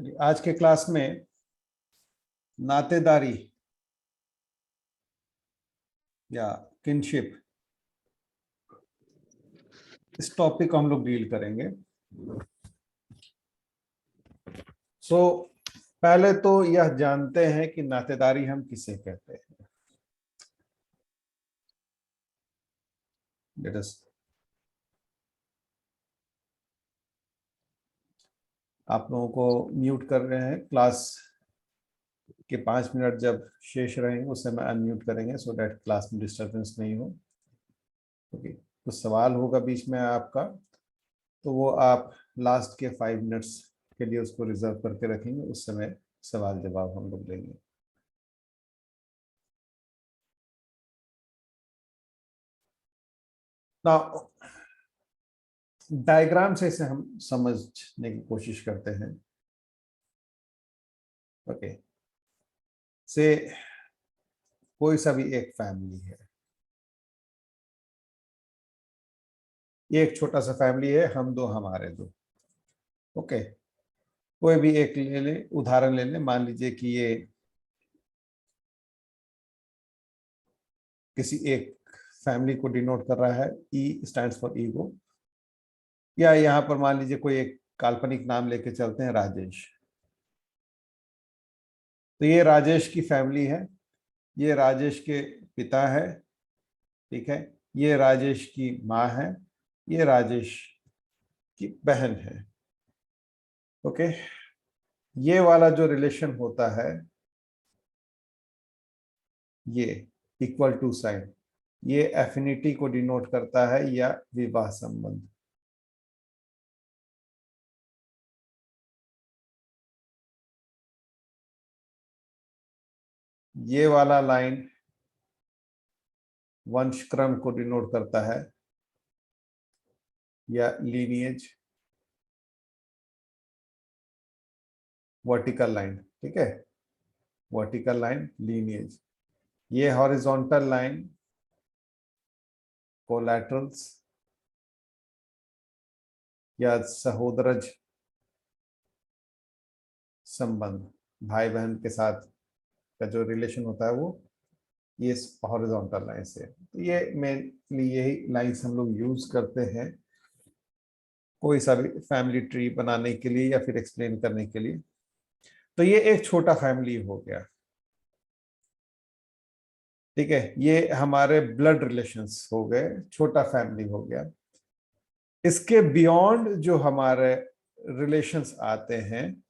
चलिए, आज के क्लास में नातेदारी या किनशिप, इस टॉपिक को हम लोग डील करेंगे। पहले तो यह जानते हैं कि नातेदारी हम किसे कहते हैं। लेट अस आप लोगों को म्यूट कर रहे हैं। क्लास के 5 मिनट जब शेष रहेंगे उस समय अनम्यूट करेंगे, सो दैट क्लास में डिस्टर्बेंस नहीं हो। ओके, तो सवाल होगा बीच में आपका, तो वो आप लास्ट के 5 मिनट्स के लिए उसको रिजर्व करके रखेंगे, उस समय सवाल जवाब हम लोग लेंगे। ना डायग्राम से इसे हम समझने की कोशिश करते हैं। ओके, से कोई सा भी एक फैमिली है, ये एक छोटा सा फैमिली है, हम दो हमारे दो। ओके, कोई भी एक ले ले, उदाहरण ले ले। मान लीजिए कि ये किसी एक फैमिली को डिनोट कर रहा है, ई स्टैंड्स फॉर ईगो। या यहां पर मान लीजिए कोई एक काल्पनिक नाम लेके चलते हैं, राजेश। तो ये राजेश की फैमिली है, ये राजेश के पिता है, ठीक है, ये राजेश की माँ है, ये राजेश की बहन है। ओके, ये वाला जो रिलेशन होता है, ये इक्वल टू साइन, ये एफिनिटी को डिनोट करता है या विवाह संबंध। ये वाला लाइन वंश क्रम को डिनोट करता है या लीनिएज, वर्टिकल लाइन, ठीक है, वर्टिकल लाइन लीनिएज। ये हॉरिजॉन्टल लाइन कोलैटरल्स या सहोदरज संबंध, भाई बहन के साथ का जो रिलेशन होता है वो ये हॉरिजॉन्टल लाइन से। तो ये मेनली यही लाइंस हम लोग यूज करते हैं कोई सा भी फैमिली ट्री बनाने के लिए या फिर एक्सप्लेन करने के लिए। तो ये एक छोटा फैमिली हो गया, ठीक है, ये हमारे ब्लड रिलेशंस हो गए, छोटा फैमिली हो गया। इसके बियॉन्ड जो हमारे रिलेशंस आते हैं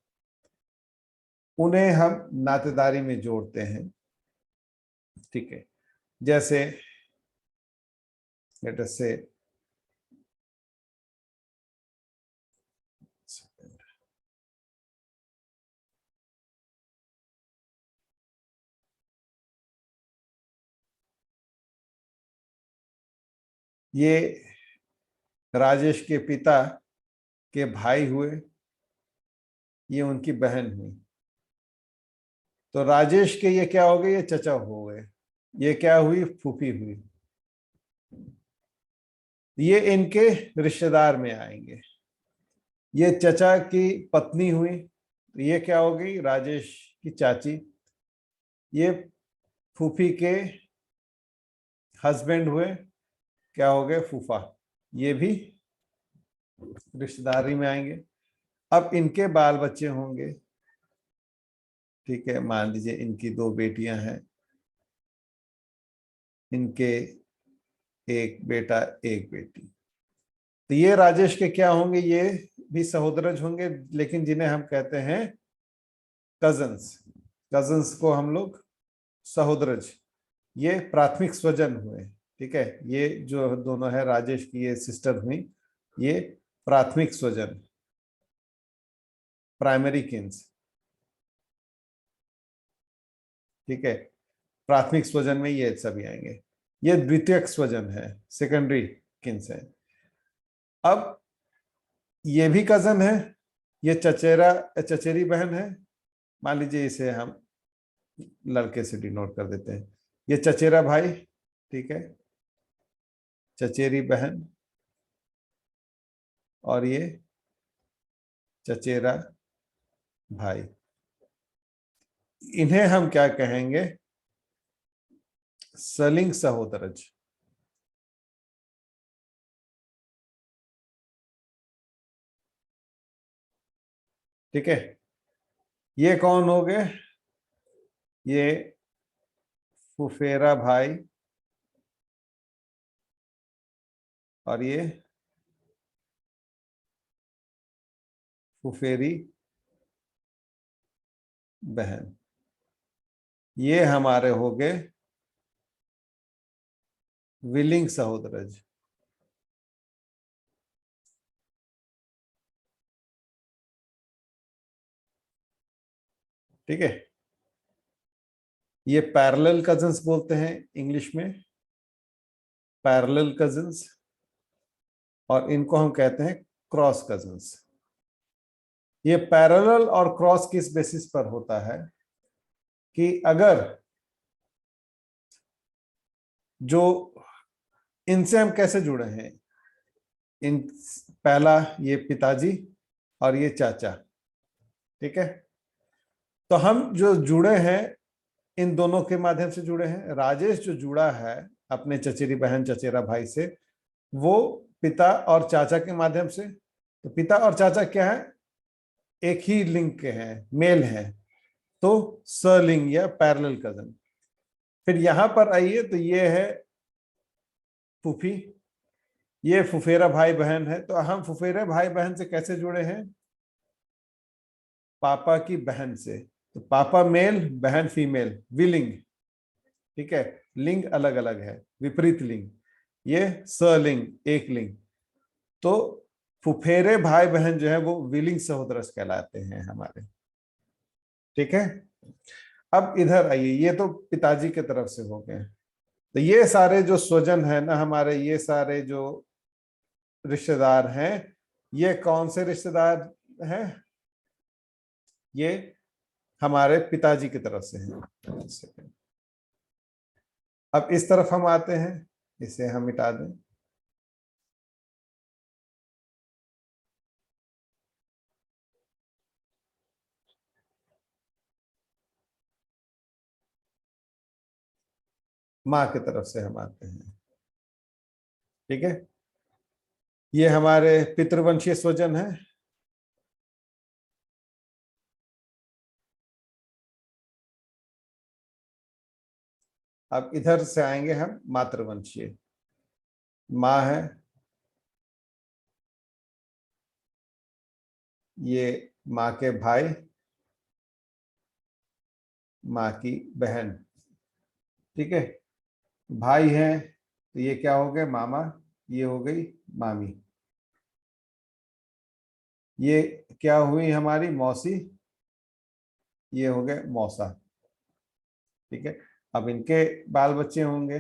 उन्हें हम नातेदारी में जोड़ते हैं, ठीक है। जैसे लेट अस से ये राजेश के पिता के भाई हुए, ये उनकी बहन हुई। तो राजेश के ये क्या हो गए, ये चचा हो गए, ये क्या हुई, फूफी हुई। ये इनके रिश्तेदार में आएंगे। ये चचा की पत्नी हुई, तो ये क्या हो गई, राजेश की चाची। ये फूफी के हस्बैंड हुए, क्या हो गए, फूफा। ये भी रिश्तेदारी में आएंगे। अब इनके बाल बच्चे होंगे, ठीक है, मान लीजिए इनकी 2 बेटियां हैं, इनके एक बेटा एक बेटी। तो ये राजेश के क्या होंगे, ये भी सहोदरज होंगे, लेकिन जिन्हें हम कहते हैं कजन्स। कजन्स को हम लोग सहोदरज, ये प्राथमिक स्वजन हुए, ठीक है। ये जो दोनों है राजेश की ये सिस्टर हुई, ये प्राथमिक स्वजन, प्राइमरी किन्स, ठीक है। प्राथमिक स्वजन में ये सभी आएंगे। ये द्वितीयक स्वजन है, सेकेंडरी किन्स है। अब ये भी कजन है, ये चचेरा चचेरी बहन है। मान लीजिए इसे हम लड़के से डिनोट कर देते हैं, ये चचेरा भाई, ठीक है, चचेरी बहन, और ये चचेरा भाई। इन्हें हम क्या कहेंगे? सलिंग सहोदरज। ठीक है, ये कौन हो गए? ये फुफेरा भाई और ये फुफेरी बहन। ये हमारे हो गए विलिंग सहोदरज। ठीक है, ये पैरेलल कजिन्स बोलते हैं इंग्लिश में, पैरेलल कजिन्स। और इनको हम कहते हैं क्रॉस कजिन्स। ये पैरेलल और क्रॉस किस बेसिस पर होता है कि अगर जो इनसे हम कैसे जुड़े हैं, इन पहला ये पिताजी और ये चाचा। ठीक है, तो हम जो जुड़े हैं इन दोनों के माध्यम से जुड़े हैं। राजेश जो जुड़ा है अपने चचेरी बहन चचेरा भाई से, वो पिता और चाचा के माध्यम से। तो पिता और चाचा क्या है? एक ही लिंग के हैं, मेल हैं, तो सरलिंग या पैरेलल कजन। फिर यहां पर आइए, तो ये है फूफी, ये फुफेरा भाई बहन है। तो हम फुफेरे भाई बहन से कैसे जुड़े हैं? पापा की बहन से। तो पापा मेल, बहन फीमेल, विलिंग। ठीक है, लिंग अलग अलग है, विपरीत लिंग। ये सरलिंग, एक लिंग। तो फुफेरे भाई बहन जो है वो विलिंग सहोदरस कहलाते हैं हमारे। ठीक है, अब इधर आइए, ये तो पिताजी के तरफ से हो गए। तो ये सारे जो स्वजन है ना हमारे, ये सारे जो रिश्तेदार हैं, ये कौन से रिश्तेदार हैं? ये हमारे पिताजी की तरफ से हैं। अब इस तरफ हम आते हैं, इसे हम मिटा दें। माँ की तरफ से हम आते हैं। ठीक है, ये हमारे पितृवंशीय स्वजन है। अब इधर से आएंगे हम मातृवंशीय। माँ है, ये माँ के भाई, माँ की बहन। ठीक है, भाई है तो ये क्या हो गए? मामा। ये हो गई मामी। ये क्या हुई? हमारी मौसी। ये हो गए मौसा। ठीक है, अब इनके बाल बच्चे होंगे,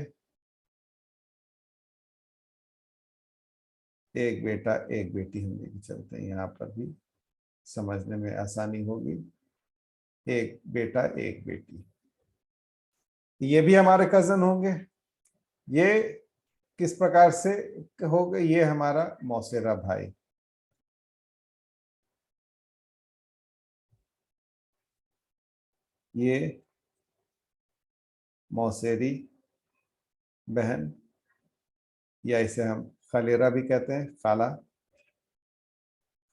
एक बेटा एक बेटी होने के चलते यहाँ पर भी समझने में आसानी होगी। एक बेटा एक बेटी, ये भी हमारे कजन होंगे। ये किस प्रकार से हो गए? ये हमारा मौसेरा भाई। ये मौसेरी बहन, या इसे हम खलेरा भी कहते हैं, खाला।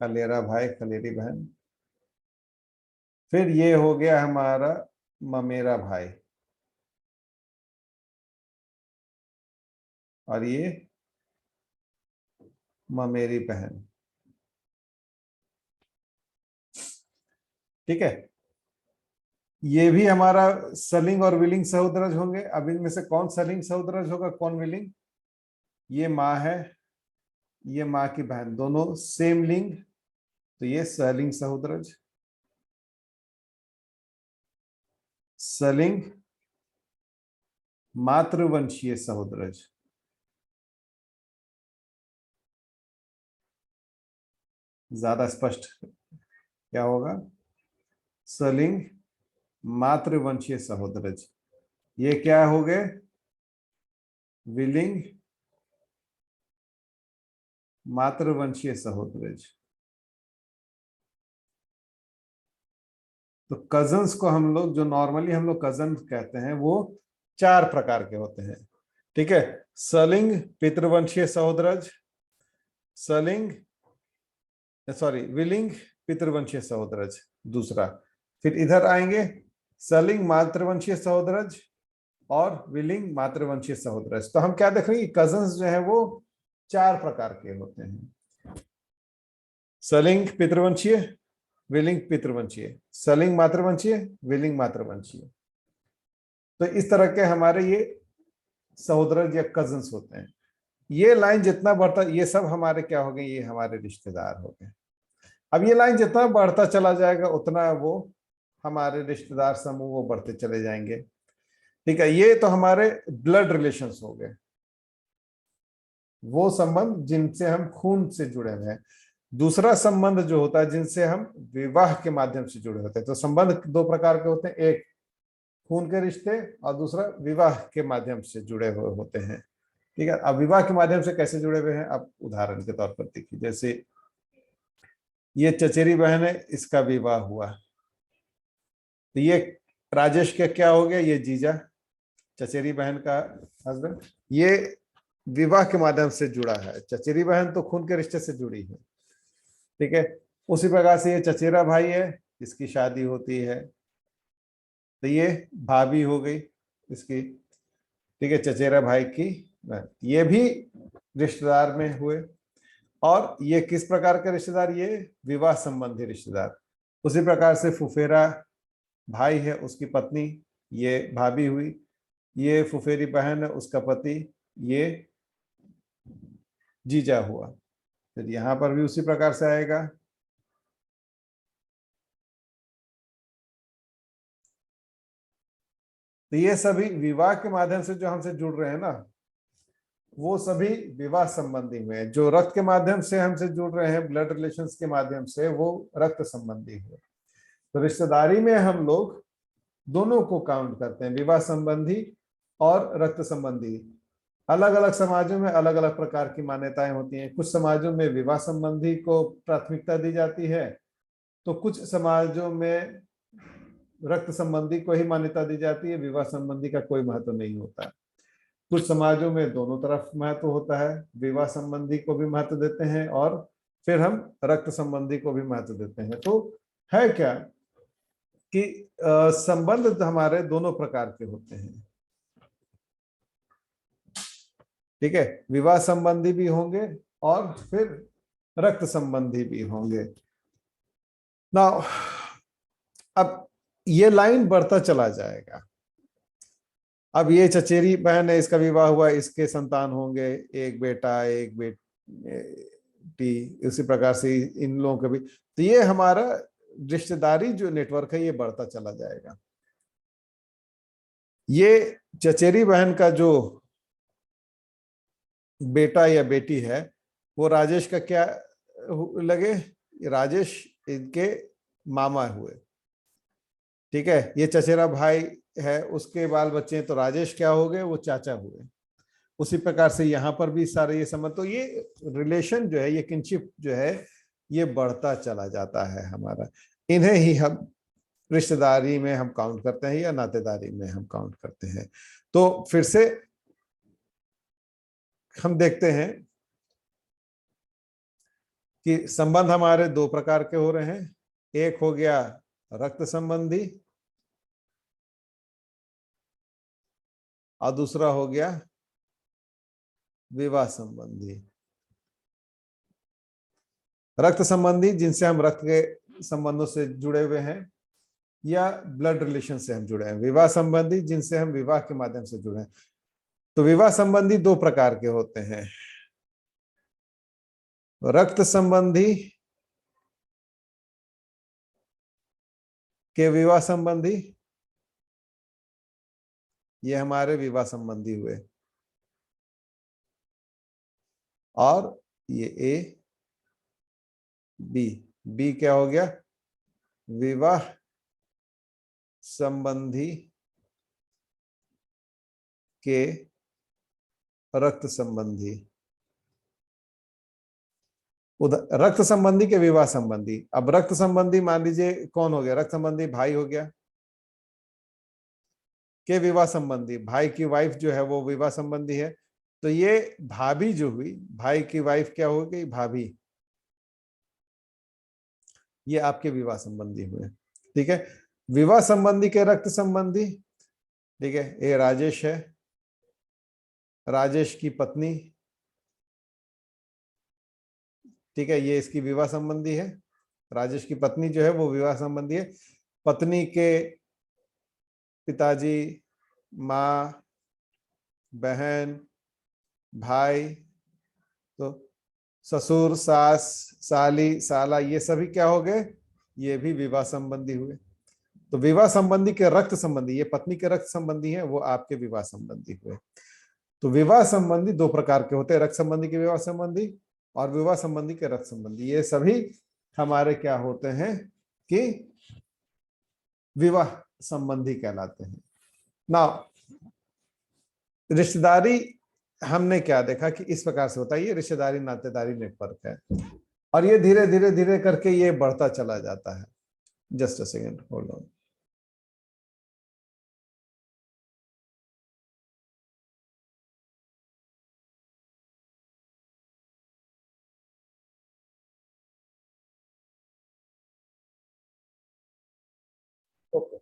खलेरा भाई, खलेरी बहन। फिर ये हो गया हमारा ममेरा भाई, और ये ममेरी बहन। ठीक है, ये भी हमारा सलिंग और विलिंग सहोदरज होंगे। अब इनमें से कौन सलिंग सहोदरज होगा, कौन विलिंग? ये माँ है, ये माँ की बहन, दोनों सेम लिंग, तो ये सलिंग सहोदरज। सलिंग मातृवंशीय सहोदरज। ज्यादा स्पष्ट क्या होगा? सलिंग मातृवंशीय सहोदरज। ये क्या हो गए? विलिंग मातृवंशीय सहोदरज। तो कजन्स को हम लोग, जो नॉर्मली हम लोग कजन कहते हैं, वो 4 प्रकार के होते हैं। ठीक है, सलिंग पितृवंशीय सहोदरज, सलिंग सॉरी विलिंग पितृवंशीय सहोदरज दूसरा। फिर इधर आएंगे सलिंग मातृवंशीय सहोदरज और विलिंग मातृवंशीय सहोदरज। तो हम क्या देख रहे हैं, कजन्स जो है वो 4 प्रकार के होते हैं। सलिंग पितृवंशीय, विलिंग पितृवंशीय, सलिंग मातृवंशीय, विलिंग मातृवंशीय। तो इस तरह के हमारे ये सहोदरज या कजन्स होते हैं। ये लाइन जितना बढ़ता, ये सब हमारे क्या हो गए, ये हमारे रिश्तेदार हो गए। अब ये लाइन जितना बढ़ता चला जाएगा उतना वो हमारे रिश्तेदार समूह वो बढ़ते चले जाएंगे। ठीक है, ये तो हमारे ब्लड रिलेशंस हो गए, वो संबंध जिनसे हम खून से जुड़े हुए हैं। दूसरा संबंध जो होता है जिनसे हम विवाह के माध्यम से जुड़े होते हैं। तो संबंध 2 प्रकार के होते हैं, एक खून के रिश्ते और दूसरा विवाह के माध्यम से जुड़े हुए होते हैं। ठीक है, अब विवाह के माध्यम से कैसे जुड़े हुए हैं, अब उदाहरण के तौर पर देखिए, जैसे ये चचेरी बहन है, इसका विवाह हुआ, तो ये राजेश का क्या हो गया, ये जीजा, चचेरी बहन का हस्बैंड, ये विवाह के माध्यम से जुड़ा है। चचेरी बहन तो खून के रिश्ते से जुड़ी है। ठीक है, उसी प्रकार से ये चचेरा भाई है, इसकी शादी होती है, तो ये भाभी हो गई इसकी। ठीक है, चचेरा भाई की बहन, ये भी रिश्तेदार में हुए। और ये किस प्रकार के रिश्तेदार, ये विवाह संबंधी रिश्तेदार। उसी प्रकार से फुफेरा भाई है, उसकी पत्नी, ये भाभी हुई। ये फुफेरी बहन है, उसका पति, ये जीजा हुआ। फिर यहां पर भी उसी प्रकार से आएगा। तो ये सभी विवाह के माध्यम से जो हमसे जुड़ रहे हैं ना, वो सभी विवाह संबंधी हुए हैं। जो रक्त के माध्यम से हमसे जुड़ रहे हैं, ब्लड रिलेशंस के माध्यम से, वो रक्त संबंधी हुए। तो रिश्तेदारी में हम लोग दोनों को काउंट करते हैं, विवाह संबंधी और रक्त संबंधी। अलग अलग समाजों में अलग अलग प्रकार की मान्यताएं होती हैं। कुछ समाजों में विवाह संबंधी को प्राथमिकता दी जाती है, तो कुछ समाजों में रक्त संबंधी को ही मान्यता दी जाती है, विवाह संबंधी का कोई महत्व नहीं होता है। कुछ समाजों में दोनों तरफ महत्व होता है, विवाह संबंधी को भी महत्व देते हैं और फिर हम रक्त संबंधी को भी महत्व देते हैं। तो है क्या कि संबंध हमारे दोनों प्रकार के होते हैं। ठीक है, विवाह संबंधी भी होंगे और फिर रक्त संबंधी भी होंगे ना। अब ये लाइन बढ़ता चला जाएगा। अब ये चचेरी बहन है, इसका विवाह हुआ, इसके संतान होंगे, एक बेटा एक बेटी, उसी प्रकार से इन लोगों के भी। तो ये हमारा रिश्तेदारी जो नेटवर्क है, ये बढ़ता चला जाएगा। ये चचेरी बहन का जो बेटा या बेटी है, वो राजेश का क्या लगे, राजेश इनके मामा हुए। ठीक है, ये चचेरा भाई है, उसके बाल बच्चे हैं, तो राजेश क्या हो गए, वो चाचा हुए। उसी प्रकार से यहाँ पर भी सारे ये समझ, तो ये रिलेशन जो है, ये किनशिप जो है, ये बढ़ता चला जाता है हमारा। इन्हें ही हम रिश्तेदारी में हम काउंट करते हैं या नातेदारी में हम काउंट करते हैं। तो फिर से हम देखते हैं कि संबंध हमारे 2 प्रकार के हो रहे हैं। एक हो गया रक्त संबंधी और दूसरा हो गया विवाह संबंधी। रक्त संबंधी जिनसे हम रक्त के संबंधों से जुड़े हुए हैं या ब्लड रिलेशन से हम जुड़े हैं। विवाह संबंधी जिनसे हम विवाह के माध्यम से जुड़े हैं। तो विवाह संबंधी 2 प्रकार के होते हैं, रक्त संबंधी के विवाह संबंधी, ये हमारे विवाह संबंधी हुए। और ये ए बी, बी क्या हो गया, विवाह संबंधी के रक्त संबंधी। उधर रक्त संबंधी के विवाह संबंधी। अब रक्त संबंधी मान लीजिए कौन हो गया, रक्त संबंधी भाई हो गया, के विवाह संबंधी भाई की वाइफ जो है वो विवाह संबंधी है। तो ये भाभी जो हुई, भाई की वाइफ क्या हो गई, भाभी, ये आपके विवाह संबंधी हुए। ठीक है, विवाह संबंधी के रक्त संबंधी, ठीक है, ये राजेश है, राजेश की पत्नी, ठीक है, ये इसकी विवाह संबंधी है। राजेश की पत्नी जो है वो विवाह संबंधी है। पत्नी के पिताजी, माँ, बहन, भाई, तो ससुर, सास, साली, साला, ये सभी क्या हो गए, ये भी विवाह संबंधी हुए। तो विवाह संबंधी के रक्त संबंधी, ये पत्नी के रक्त संबंधी है, वो आपके विवाह संबंधी हुए। तो विवाह संबंधी दो प्रकार के होते हैं, रक्त संबंधी के विवाह संबंधी और विवाह संबंधी के रक्त संबंधी। ये सभी हमारे क्या होते हैं कि विवाह संबंधी कहलाते हैं ना। रिश्तेदारी हमने क्या देखा कि इस प्रकार से होता है, ये रिश्तेदारी नातेदारी नेटवर्क है, और ये धीरे धीरे धीरे करके ये बढ़ता चला जाता है। Just a second, hold on. Okay,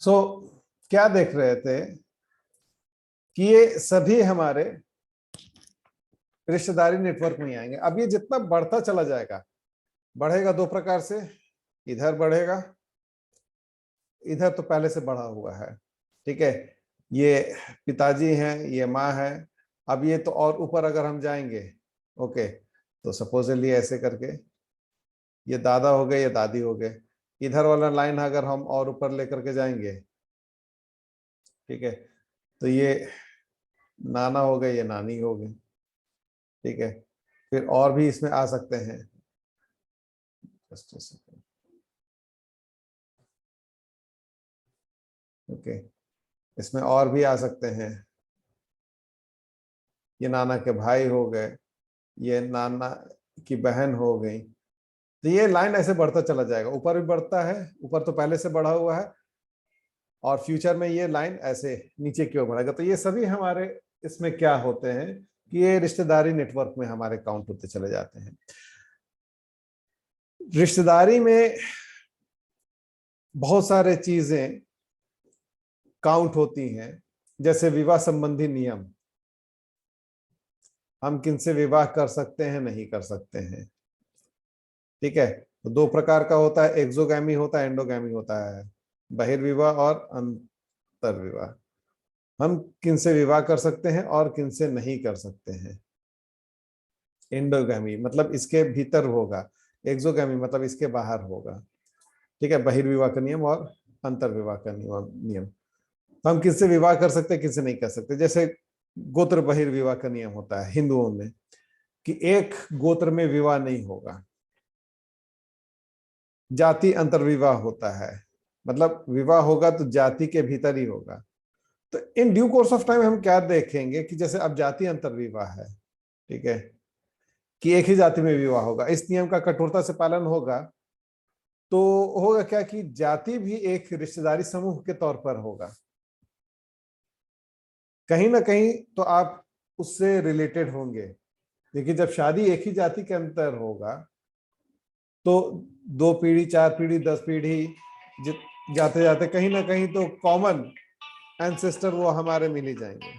so क्या देख रहे थे कि ये सभी हमारे रिश्तेदारी नेटवर्क में आएंगे। अब ये जितना बढ़ता चला जाएगा, बढ़ेगा दो प्रकार से, इधर बढ़ेगा, इधर तो पहले से बढ़ा हुआ है, ठीक है, ये पिताजी हैं, ये माँ है। अब ये तो और ऊपर अगर हम जाएंगे, ओके, तो सपोजली ऐसे करके ये दादा हो गए, ये दादी हो गए। इधर वाला लाइन अगर हम और ऊपर लेकर के जाएंगे, ठीक है, तो ये नाना हो गए, ये नानी हो गई, ठीक है। फिर और भी इसमें आ सकते हैं, ओके, इसमें और भी आ सकते हैं, ये नाना के भाई हो गए, ये नाना की बहन हो गई। तो ये लाइन ऐसे बढ़ता चला जाएगा, ऊपर भी बढ़ता है, ऊपर तो पहले से बढ़ा हुआ है, और फ्यूचर में ये लाइन ऐसे नीचे की ओर बढ़ेगा। तो ये सभी हमारे इसमें क्या होते हैं कि ये रिश्तेदारी नेटवर्क में हमारे काउंट होते चले जाते हैं। रिश्तेदारी में बहुत सारे चीजें काउंट होती हैं, जैसे विवाह संबंधी नियम, हम किनसे विवाह कर सकते हैं, नहीं कर सकते हैं, ठीक है। तो दो प्रकार का होता है, एक्सोगैमी होता है, एंडोगैमी होता है, बहिर्विवाह और अंतर्विवाह। हम किनसे विवाह कर सकते हैं और किनसे नहीं कर सकते हैं। एंडोगैमी मतलब इसके भीतर होगा, एक्सोगैमी मतलब इसके बाहर होगा, ठीक है, बहिर्विवाह का नियम और अंतर्विवाह का नियम। तो हम किससे विवाह कर सकते हैं, किससे नहीं कर सकते। जैसे गोत्र बहिर्विवाह का नियम होता है हिंदुओं में कि एक गोत्र में विवाह नहीं होगा। जाति अंतर्विवाह होता है, मतलब विवाह होगा तो जाति के भीतर ही होगा। तो in due course of time हम क्या देखेंगे कि जैसे अब जाति अंतर्विवाह है, ठीक है, कि एक ही जाति में विवाह होगा, इस नियम का कठोरता से पालन होगा, तो होगा क्या कि जाति भी एक रिश्तेदारी समूह के तौर पर होगा, कहीं ना कहीं तो आप उससे रिलेटेड होंगे। लेकिन जब शादी एक ही जाति के अंतर होगा, तो 2 पीढ़ी, 4 पीढ़ी, 10 पीढ़ी जाते जाते कहीं ना कहीं तो कॉमन एंसेस्टर वो हमारे मिल ही जाएंगे,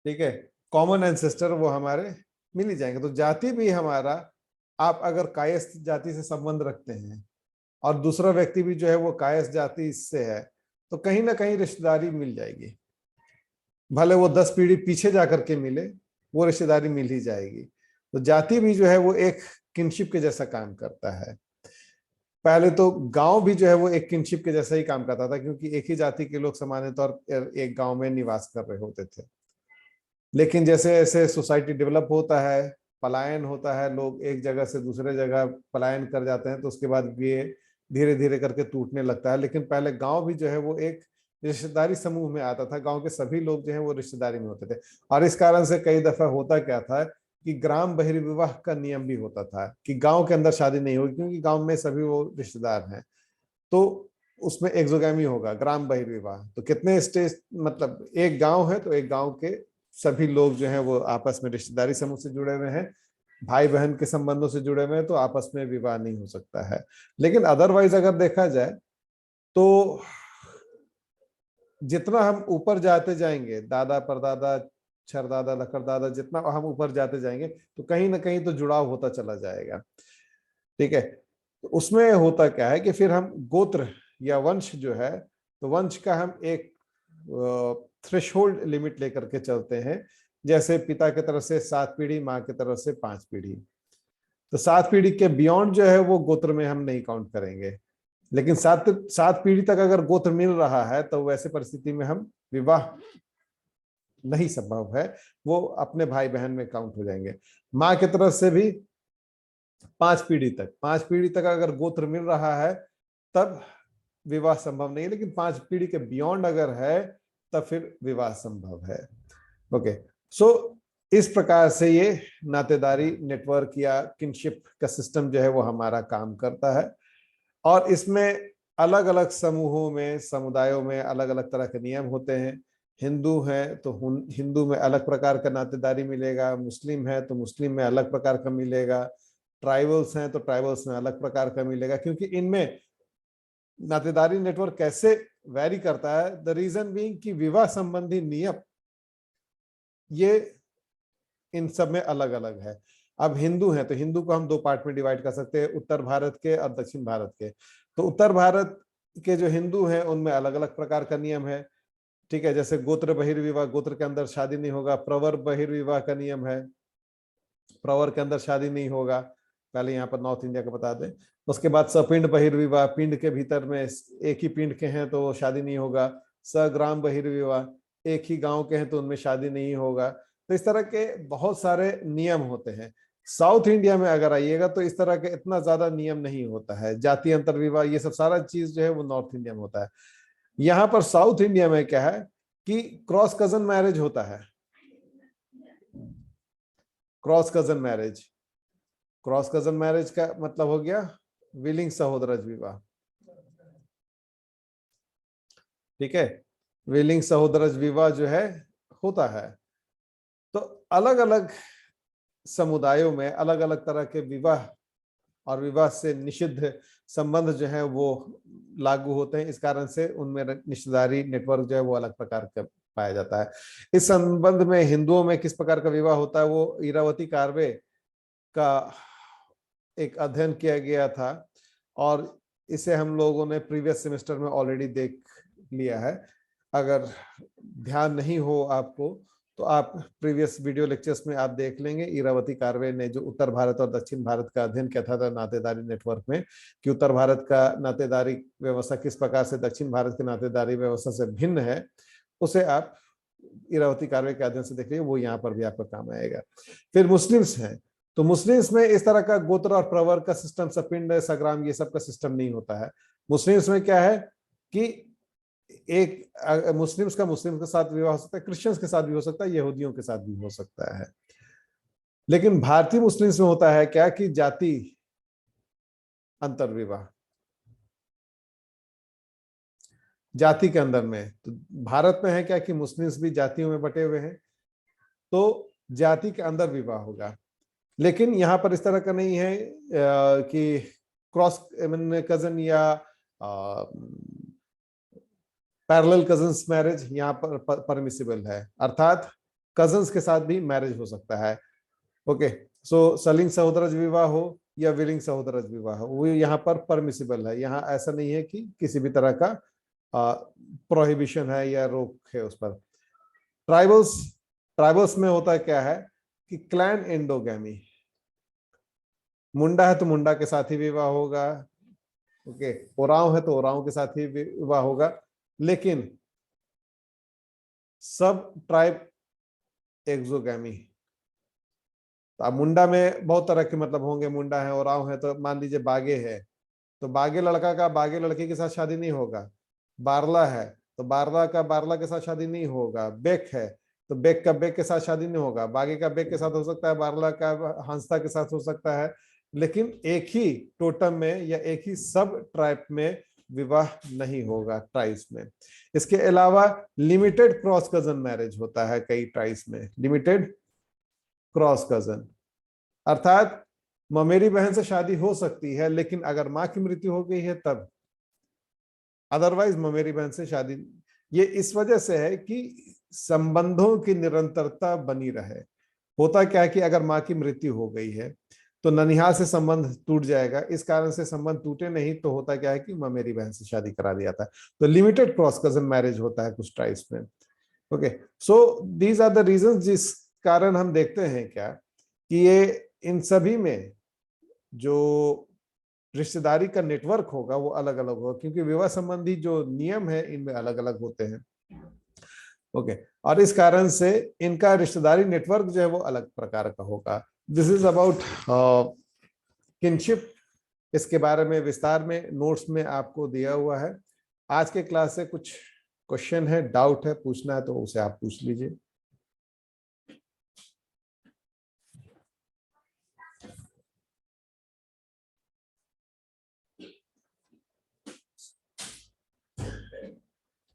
ठीक है, कॉमन एंसेस्टर वो हमारे मिल ही जाएंगे। तो जाति भी हमारा, आप अगर कायस्थ जाति से संबंध रखते हैं और दूसरा व्यक्ति भी जो है वो कायस्थ जाति से है, तो कहीं ना कहीं रिश्तेदारी मिल जाएगी, भले वो 10 पीढ़ी पीछे जाकर के मिले, वो रिश्तेदारी मिल ही जाएगी। तो जाति भी जो है वो एक किनशिप के जैसा काम करता है। पहले तो गांव भी जो है वो एक किनशिप के जैसा ही काम करता था, क्योंकि एक ही जाति के लोग सामान्य तौर पर एक गांव में निवास कर रहे होते थे। लेकिन जैसे जैसे सोसाइटी डेवलप होता है, पलायन होता है, लोग एक जगह से दूसरे जगह पलायन कर जाते हैं, तो उसके बाद ये धीरे धीरे करके टूटने लगता है। लेकिन पहले गांव भी जो है वो एक रिश्तेदारी समूह में आता था, गांव के सभी लोग जो है वो रिश्तेदारी में होते थे। और इस कारण से कई दफा होता क्या था कि ग्राम बहिर्विवाह का नियम भी होता था कि गांव के अंदर शादी नहीं होगी, क्योंकि गांव में सभी वो रिश्तेदार हैं, तो उसमें एक्सोगैमी होगा, ग्राम बहिर्विवाह। तो कितने स्टेज, मतलब एक गांव है तो एक गांव के सभी लोग जो हैं वो आपस में रिश्तेदारी समूह से जुड़े हुए हैं, भाई बहन के संबंधों से जुड़े हुए हैं, तो आपस में विवाह नहीं हो सकता है। लेकिन अदरवाइज अगर देखा जाए तो जितना हम ऊपर जाते जाएंगे, दादा परदादा छरदादा लकड़दादा, जितना हम ऊपर जाते जाएंगे तो कहीं ना कहीं तो जुड़ाव होता चला जाएगा। ठीक है, तो उसमें होता क्या है कि फिर हम गोत्र या वंश जो है, तो वंश का हम एक थ्रेशोल्ड लिमिट लेकर के चलते हैं। जैसे पिता की तरफ से 7 पीढ़ी, माँ की तरफ से 5 पीढ़ी, तो 7 पीढ़ी के बियॉन्ड जो है वो गोत्र में हम नहीं काउंट करेंगे। लेकिन 7 पीढ़ी तक अगर गोत्र मिल रहा है तो वैसे परिस्थिति में हम विवाह नहीं संभव है, वो अपने भाई बहन में काउंट हो जाएंगे। माँ की तरफ से भी 5 पीढ़ी तक अगर गोत्र मिल रहा है तब विवाह संभव नहीं है, लेकिन 5 पीढ़ी के बियॉन्ड अगर है तब फिर विवाह संभव है। ओके, सो इस प्रकार से ये नातेदारी नेटवर्क या किनशिप का सिस्टम जो है वो हमारा काम करता है। और इसमें अलग अलग समूहों में, समुदायों में अलग अलग तरह के नियम होते हैं। हिंदू है तो हिंदू में अलग प्रकार का नातेदारी मिलेगा, मुस्लिम है तो मुस्लिम में अलग प्रकार का मिलेगा, ट्राइबल्स हैं तो ट्राइबल्स में अलग प्रकार का मिलेगा। क्योंकि इनमें नातेदारी नेटवर्क कैसे वैरी करता है, द रीजन बीइंग कि विवाह संबंधी नियम ये इन सब में अलग अलग है। अब हिंदू हैं तो हिंदू को हम 2 पार्ट में डिवाइड कर सकते हैं, उत्तर भारत के और दक्षिण भारत के। तो उत्तर भारत के जो हिंदू हैं उनमें अलग अलग प्रकार का नियम है। ठीक है, जैसे गोत्र बहिर्विवाह, गोत्र के अंदर शादी नहीं होगा। प्रवर बहिर्विवाह का नियम है, प्रवर के अंदर शादी नहीं होगा। पहले यहाँ पर नॉर्थ इंडिया का बता दें। उसके बाद सपिंड बहिर्विवाह, पिंड के भीतर में एक ही पिंड के हैं तो शादी नहीं होगा। सग्राम बहिर्विवाह, एक ही गांव के हैं तो उनमें शादी नहीं होगा। तो इस तरह के बहुत सारे नियम होते हैं। साउथ इंडिया में अगर आइएगा तो इस तरह के इतना ज्यादा नियम नहीं होता है। जाति अंतर विवाह ये सब सारा चीज जो है वो नॉर्थ इंडिया में होता है। यहाँ पर साउथ इंडिया में क्या है कि क्रॉस कजन मैरिज होता है। Cross cousin marriage, cross cousin marriage का मतलब हो गया विलिंग सहोदरज विवाह। ठीक है, विलिंग सहोदरज विवाह जो है होता है। तो अलग अलग समुदायों में अलग अलग तरह के विवाह और विवाह से निषिद्ध संबंध जो है वो लागू होते हैं। इस कारण से उनमें रिश्तेदारी नेटवर्क जो है वो अलग प्रकार का पाया जाता है। इस संबंध में हिंदुओं में किस प्रकार का विवाह होता है वो इरावती कार्वे का एक अध्ययन किया गया था, और इसे हम लोगों ने प्रीवियस सेमेस्टर में ऑलरेडी देख लिया है। अगर ध्यान नहीं हो आपको तो आप प्रीवियस वीडियो लेक्चर्स में आप देख लेंगे। इरावती कार्वे ने जो उत्तर भारत और दक्षिण भारत का अध्ययन किया था नातेदारी नेटवर्क में, कि उत्तर भारत का नातेदारी व्यवस्था किस प्रकार से दक्षिण भारत की नातेदारी व्यवस्था से भिन्न है, उसे आप इरावती कार्वे के अध्ययन से देख वो यहाँ पर भी आपका काम आएगा। फिर मुस्लिम्स हैं, तो मुस्लिम्स में इस तरह का गोत्र और प्रवर का सिस्टम, सपिंड सग्राम ये सब का सिस्टम नहीं होता है। मुस्लिम्स में क्या है कि एक मुस्लिम्स का मुस्लिम के साथ विवाह हो सकता है, क्रिश्चियंस के साथ भी हो सकता है, यहूदियों के साथ भी हो सकता है। लेकिन भारतीय मुस्लिम्स में होता है क्या कि जाति अंतर विवाह, जाति के अंदर में। तो भारत में है क्या कि मुस्लिम्स भी जातियों में बटे हुए हैं, तो जाति के अंदर विवाह होगा। लेकिन यहाँ पर इस तरह का नहीं है कि क्रॉस कजन या पैरेलल कजन्स मैरिज यहाँ पर परमिसिबल है, अर्थात कजन्स के साथ भी मैरिज हो सकता है। ओके, सो सलिंग सहोदरज विवाह हो या विलिंग सहोदरज विवाह हो, वो यहाँ पर परमिसिबल है। यहाँ ऐसा नहीं है कि किसी भी तरह का प्रोहिबिशन है या रोक है उस पर। ट्राइबल्स, ट्राइबल्स में होता क्या है कि क्लैन एंडोगैमी, मुंडा है तो मुंडा के साथ ही विवाह होगा। ओके, ओराव है तो ओराव के साथ ही विवाह होगा। लेकिन सब ट्राइब एक्सोगैमी, तो अब मुंडा में बहुत तरह के मतलब होंगे। मुंडा है, ओराव है, तो मान लीजिए बागे है तो बागे लड़का का बागे लड़की के साथ शादी नहीं होगा। बारला है तो बारला का बारला के साथ शादी नहीं होगा। बेक है तो बेक का बेक के साथ शादी नहीं होगा। बागी का बेक के साथ हो सकता है, बारला का हंसता के साथ हो सकता है, लेकिन एक ही टोटम में या एक ही सब ट्राइब में विवाह नहीं होगा ट्राइब्स में। इसके अलावा लिमिटेड क्रॉस कजन मैरिज होता है कई ट्राइब्स में, लिमिटेड क्रॉस कजन, अर्थात ममेरी बहन से शादी हो सकती है लेकिन अगर मां की मृत्यु हो गई है तब, अदरवाइज ममेरी बहन से शादी। ये इस वजह से है कि संबंधों की निरंतरता बनी रहे। होता क्या है कि अगर मां की मृत्यु हो गई है तो ननिहाल से संबंध टूट जाएगा, इस कारण से संबंध टूटे नहीं तो होता क्या है कि ममेरी बहन से शादी करा दिया था। तो लिमिटेड क्रॉस कजन मैरिज होता है कुछ ट्राइब्स में। Okay, so these are the reasons जिस कारण हम देखते हैं क्या कि ये इन सभी में जो रिश्तेदारी का नेटवर्क होगा वो अलग अलग होगा, क्योंकि विवाह संबंधी जो नियम है इनमें अलग अलग होते हैं। ओके, और इस कारण से इनका रिश्तेदारी नेटवर्क जो है वो अलग प्रकार का होगा। This is about kinship. इसके बारे में विस्तार में नोट्स में आपको दिया हुआ है। आज के क्लास से कुछ क्वेश्चन है, डाउट है, पूछना है तो उसे आप पूछ लीजिए।